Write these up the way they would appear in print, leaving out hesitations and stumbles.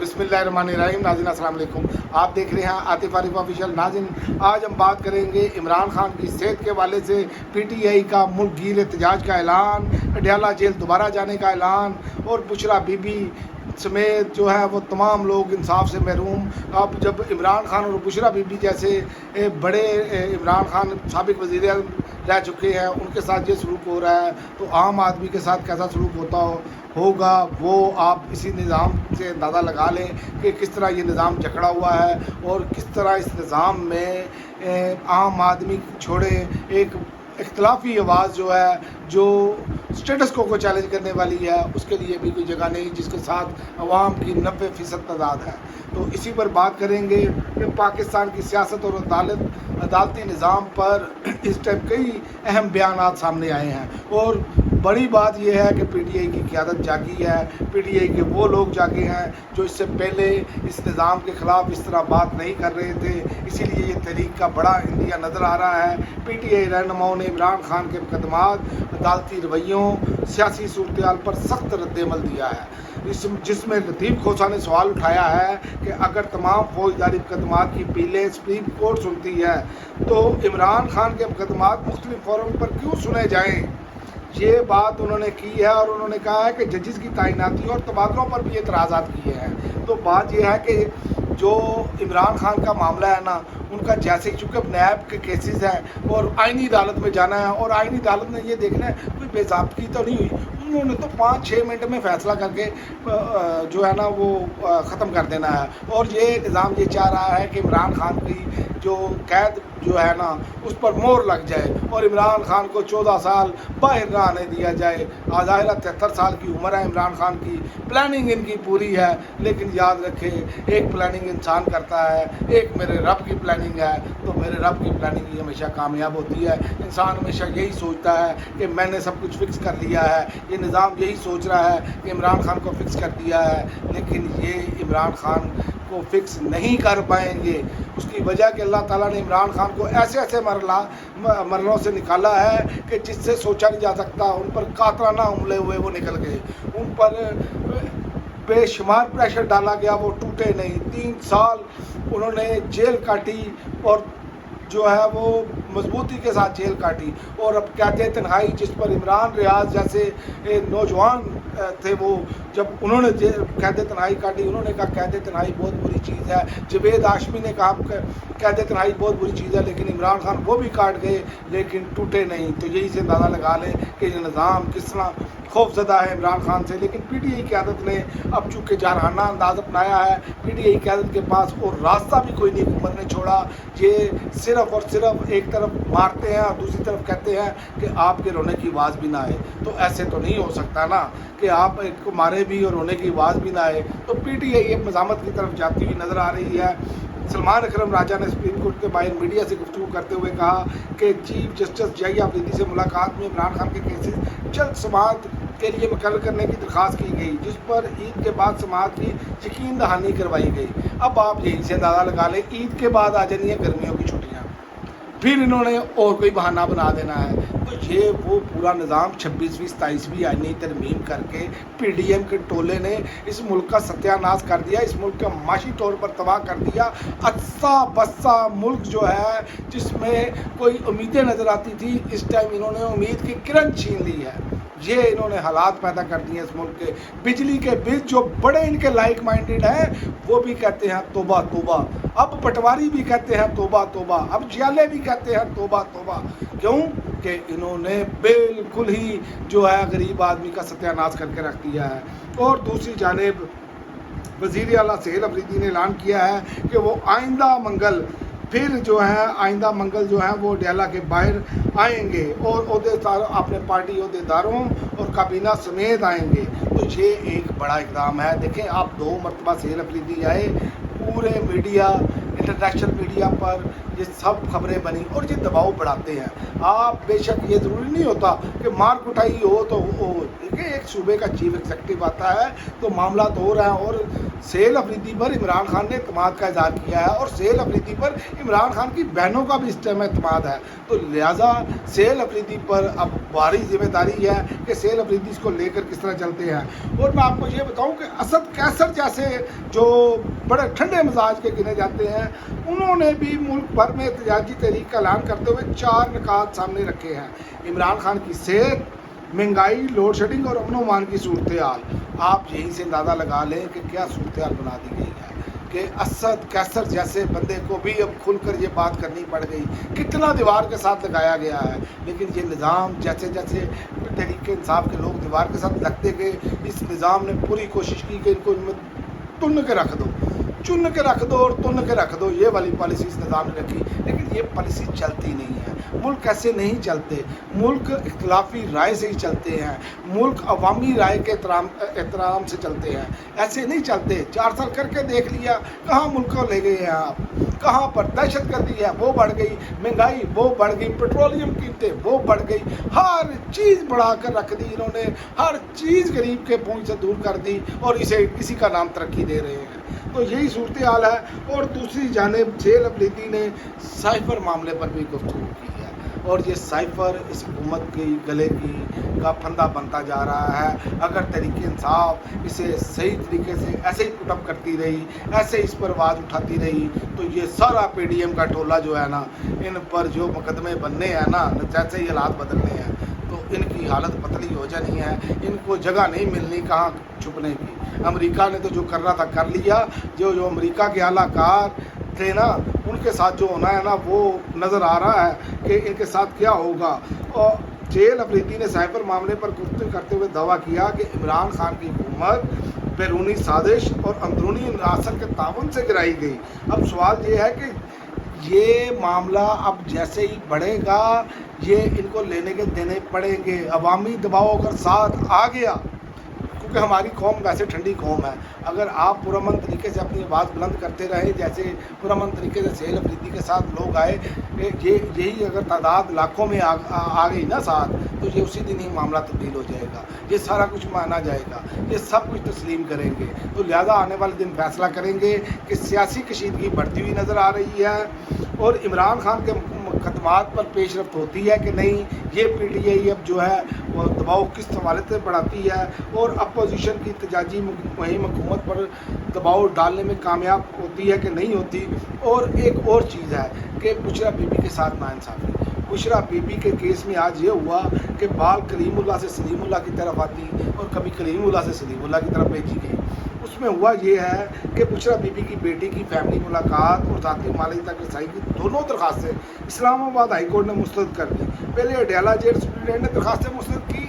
बिस्मिल्लाहिर्रहमानिर्रहीम। नाज़रीन अस्सलाम वालेकुम। आप देख रहे हैं आतिफ आरिफ ऑफिशियल। नाज़रीन आज हम बात करेंगे इमरान खान की सेहत के हवाले से पीटीआई का मुल्क गीर एहतजाज का ऐलान, अडयाला जेल दोबारा जाने का ऐलान और बुशरा बीबी समेत जो है वो तमाम लोग इंसाफ से महरूम। अब जब इमरान खान और बुशरा बीबी जैसे बड़े इमरान खान साबिक वज़ीर रह चुके हैं, उनके साथ ये सलूक हो रहा है तो आम आदमी के साथ कैसा सलूक होगा वो आप इसी निज़ाम से अंदाज़ा लगा लें कि किस तरह ये निज़ाम जकड़ा हुआ है और किस तरह इस निज़ाम में आम आदमी छोड़े एक इख्तलाफी आवाज़ जो है, जो स्टेटस को चैलेंज करने वाली है, उसके लिए भी कोई जगह नहीं, जिसके साथ अवाम की 90% तादाद है। तो इसी पर बात करेंगे कि पाकिस्तान की सियासत और अदालती निज़ाम पर इस टाइप कई अहम बयानात सामने आए हैं और बड़ी बात यह है कि पीटीआई की क़यादत जागी है। पीटीआई के वो लोग जागे हैं जो इससे पहले इस निज़ाम के ख़िलाफ़ इस तरह बात नहीं कर रहे थे, इसीलिए ये तहरीक का बड़ा इंदिया नज़र आ रहा है। पीटीआई रहनुमाओं ने इमरान खान के मुकदमात, अदालती रवैयों, सियासी सूरत-ए-हाल पर सख्त रद्द-ए-अमल दिया है, जिसमें लतीफ़ खोसा ने सवाल उठाया है कि अगर तमाम फौजदारी मुकदमात की अपीलें सुप्रीम कोर्ट सुनती है तो इमरान खान के मुकदमात मुख्तलिफ फोरम पर क्यों सुने जाएँ। ये बात उन्होंने की है और उन्होंने कहा है कि जजेस की तैनाती और तबादलों पर भी एतराज़ात किए हैं। तो बात यह है कि जो इमरान खान का मामला है ना, उनका जैसे चूँकि नैब के केसेस हैं और आइनी अदालत में जाना है और आइनी अदालत ने ये देखना है कोई बेज़ाब्तगी तो नहीं हुई, उन्होंने तो 5-6 मिनट में फ़ैसला करके जो है ना वो ख़त्म कर देना है। और ये निज़ाम ये चाह रहा है कि इमरान खान की जो कैद जो है ना उस पर मोहर लग जाए और इमरान खान को 14 साल बाहर ना आने दिया जाए। ज़ाहिर 73 साल की उम्र है इमरान खान की, प्लानिंग इनकी पूरी है, लेकिन याद रखें एक प्लानिंग इंसान करता है, एक मेरे रब की प्लानिंग है। तो मेरे रब की प्लानिंग ही हमेशा कामयाब होती है। इंसान हमेशा यही सोचता है कि मैंने सब कुछ फिक्स कर लिया है, ये निज़ाम यही सोच रहा है कि इमरान खान को फिक्स कर दिया है, लेकिन ये इमरान खान को फिक्स नहीं कर पाएंगे। उसकी वजह कि अल्लाह ताला ने इमरान खान को ऐसे मरलों से निकाला है कि जिससे सोचा नहीं जा सकता। उन पर कातराना हमले हुए, वो निकल गए, उन पर बेशुमार प्रेशर डाला गया, वो टूटे नहीं। 3 साल उन्होंने जेल काटी और जो है वो मजबूती के साथ जेल काटी। और अब कैद तन्हाई, जिस पर इमरान रियाज जैसे नौजवान थे, वो जब उन्होंने कैद तन्हाई काटी, उन्होंने कहा कैद तन्हाई बहुत बुरी चीज़ है। जवेद हाशमी ने कहा कैद तन्हाई बहुत बुरी चीज़ है, लेकिन इमरान खान वो भी काट गए लेकिन टूटे नहीं। तो यही से अंदाज़ा लगा लें कि ये निज़ाम किस तरह खौफजदा है इमरान खान से। लेकिन पीटीआई क़यादत ने अब चूँकि जारहाना अंदाज़ अपनाया है, पीटीआई क़यादत के पास और रास्ता भी कोई नहीं हुकूमत ने छोड़ा। ये सिर्फ़ और सिर्फ एक तरफ मारते हैं और दूसरी तरफ कहते हैं कि आपके रोने की आवाज़ भी ना आए। तो ऐसे तो नहीं हो सकता ना कि आप एक को मारे भी और रोने की आवाज़ भी ना आए। तो पीटीआई एक मज़ामत की तरफ जाती हुई नज़र आ रही है। सलमान अकरम राजा ने सुप्रीम कोर्ट के बाहर मीडिया से गुफ्तगू करते हुए कहा कि चीफ जस्टिस जय अफरीदी से मुलाकात में इमरान खान के केसेस जल्द समाअत के लिए मुकर्रर करने की दरख्वास्त की गई, जिस पर ईद के बाद समाअत की यकीन दहानी करवाई गई। अब आप यहीं से अंदाज़ा लगा लें, ईद के बाद आ जानी है गर्मियों की छुट्टियाँ, फिर इन्होंने और कोई बहाना बना देना है। तो ये वो पूरा निज़ाम 26वीं 27वीं आईनी तरमीम करके पीडीएम के टोले ने इस मुल्क का सत्यानाश कर दिया, इस मुल्क का माशी तौर पर तबाह कर दिया। अच्छा बस्सा मुल्क जो है जिसमें कोई उम्मीदें नज़र आती थी, इस टाइम इन्होंने उम्मीद की किरण छीन ली है। ये इन्होंने हालात पैदा कर दिए इस मुल्क के। बिजली के बिल जो बड़े इनके लाइक माइंडेड हैं वो भी कहते हैं तौबा तौबा, अब पटवारी भी कहते हैं तौबा तौबा, अब जियाले भी कहते हैं तौबा तौबा। क्यों कि इन्होंने बिल्कुल ही जो है गरीब आदमी का सत्यानाश करके रख दिया है। और दूसरी जानिब वज़ीर आला सेहल अफरीदी ने ऐलान किया है कि वो आइंदा मंगल जो है वो अडयाला के बाहर आएंगे और अपने पार्टी अहदेदारों और काबीना समेत आएंगे। तो ये एक बड़ा इक़दाम है। देखें आप 2 मरतबा सेहल अफरीदी आए, पूरे मीडिया, इंटरनेशनल मीडिया पर ये सब खबरें बनी और ये दबाव बढ़ाते हैं। आप बेशक ये ज़रूरी नहीं होता कि मार कुटाई हो तो हो, देखिए एक सूबे का चीफ एग्जीक्यूटिव आता है तो मामला तो हो रहा है और सेल अफरीदी पर इमरान खान ने एतमाद का इजहार किया है और सेल अफरीदी पर इमरान खान की बहनों का भी इस टाइम एतमाद है। तो लिहाजा सेल अफरीदी पर अब भारी जिम्मेदारी है कि सेल अफरीदी इसको लेकर किस तरह चलते हैं। और मैं आपको ये बताऊं कि असद कैसर जैसे जो बड़े ठंडे मिजाज के गिने जाते हैं, उन्होंने भी मुल्क भर में एहतजाजी तहरीक का ऐलान करते हुए 4 निकात सामने रखे हैं। इमरान खान की सेहत, महंगाई, लोड शेडिंग और अमन अमान की सूरत हाल। आप यहीं से अंदाज़ा लगा लें कि क्या सूरत हाल बना दी गई है कि असद कैसर जैसे बंदे को भी अब खुलकर ये बात करनी पड़ गई। कितना दीवार के साथ लगाया गया है, लेकिन ये निज़ाम जैसे जैसे तहरीक इंसाफ के लोग दीवार के साथ लगते गए, इस निज़ाम ने पूरी कोशिश की कि इनको इनमें तुन के रख दो, चुन के रख दो और तुन के रख दो। ये वाली पॉलिसी इस निज़ाम ने रखी, लेकिन ये पॉलिसी चलती नहीं है। मुल्क ऐसे नहीं चलते, मुल्क इख्तलाफी राय से ही चलते हैं, मुल्क अवामी राय के एहतराम से चलते हैं, ऐसे नहीं चलते। 4 साल करके देख लिया, कहाँ मुल्क को ले गए हैं आप, कहाँ पर दहशत गर्दी है वो बढ़ गई, महंगाई वो बढ़ गई, पेट्रोलियम कीमतें वो बढ़ गई, हर चीज़ बढ़ा कर रख दी इन्होंने, हर चीज़ गरीब के पहुँच से दूर कर दी और इसी का नाम तरक्की दे रहे हैं। तो यही सूरत हाल है। और दूसरी जानिब सेल अफरीदी ने साइफर मामले पर भी गुफ्तगू की है और ये साइफर इस हुकूमत की गले का फंदा बनता जा रहा है। अगर तहरीक इंसाफ इसे सही तरीके से ऐसे ही पुटअप करती रही, ऐसे इस पर आवाज़ उठाती रही, तो ये सारा PDM का टोला जो है ना, इन पर जो मुकदमे बनने हैं ना, जैसे ही हालात बदलने हैं, तो इनकी हालत पतली हो जानी है। इनको जगह नहीं मिलनी कहाँ छुपने की। अमेरिका ने तो जो करना था कर लिया। जो अमेरिका के आलाकार थे ना, उनके साथ जो होना है ना, वो नज़र आ रहा है कि इनके साथ क्या होगा। और सेल अफरीदी ने साइफर मामले पर गुफ्तगू करते हुए दावा किया कि इमरान खान की हुकूमत बैरूनी साजिश और अंदरूनी अनासर के ताउन से गिराई गई। अब सवाल ये है कि ये मामला अब जैसे ही बढ़ेगा, ये इनको लेने के देने पड़ेंगे। अवामी दबाव अगर साथ आ गया, क्योंकि हमारी कौम वैसे ठंडी कौम है, अगर आप पुरअमन तरीके से अपनी आवाज़ बुलंद करते रहे, जैसे पुरअमन तरीके से सेल अफरीदी के साथ लोग आए, यही अगर तादाद लाखों में आ गई ना साथ, तो ये उसी दिन ही मामला तब्दील हो जाएगा। ये सारा कुछ माना जाएगा, ये सब कुछ तस्लीम करेंगे। तो लिहाजा आने वाले दिन फैसला करेंगे कि सियासी कशीदगी बढ़ती हुई नज़र आ रही है और इमरान खान के मुकदमात पर पेशरफ्त होती है कि नहीं। ये PTI अब जो है वो दबाव किस हवाले से बढ़ाती है और अपोजिशन की एहतजाजी मुहिम हुकूमत पर दबाव डालने में कामयाब होती है कि नहीं होती। और एक और चीज़ है कि बुशरा बीबी के साथ नाइंसाफ़ी। बुशरा बीबी के केस में आज ये हुआ कि बाल कलीमुल्लाह से सलीमुल्लाह की तरफ आती और कभी कलीमुल्लाह से सलीमुल्लाह की तरफ भेजी गई। उसमें हुआ ये है कि बुशरा बीबी की बेटी की फैमिली मुलाकात और ज़ाती माली तक रसाई की दोनों दरखास्तें इस्लामाबाद हाई कोर्ट ने मुस्तरद कर दी। पहले अडयाला जेल सुप्रिटेंडेंट ने दरखास्तें मुस्तरद की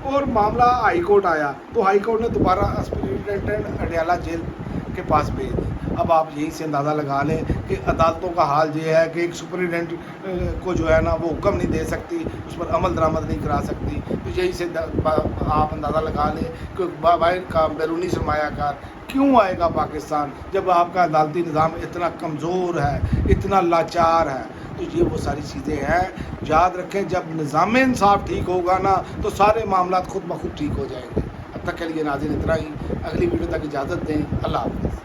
और मामला हाई कोर्ट आया, तो हाई कोर्ट ने दोबारा सुप्रिटेंडेंट अडयाला जेल के पास भेज दी। अब आप यहीं से अंदाज़ा लगा लें कि अदालतों का हाल ये है कि एक सुपरिटेंडेंट को जो है ना वो हुक्म नहीं दे सकती, उस पर अमल दरामद नहीं करा सकती। तो यहीं से आप अंदाज़ा लगा लें कि बाहर का बैरूनी सरमायाकार क्यों आएगा पाकिस्तान, जब आपका अदालती निज़ाम इतना कमज़ोर है, इतना लाचार है। तो ये वो सारी चीज़ें हैं। याद रखें, जब निज़ाम इंसाफ ठीक होगा ना, तो सारे मामला खुद ब खुद ठीक हो जाएंगे। अब तक के लिए नाज़रीन इतना ही। अगली वीडियो तक इजाज़त दें। अल्लाह हाफ़िज़।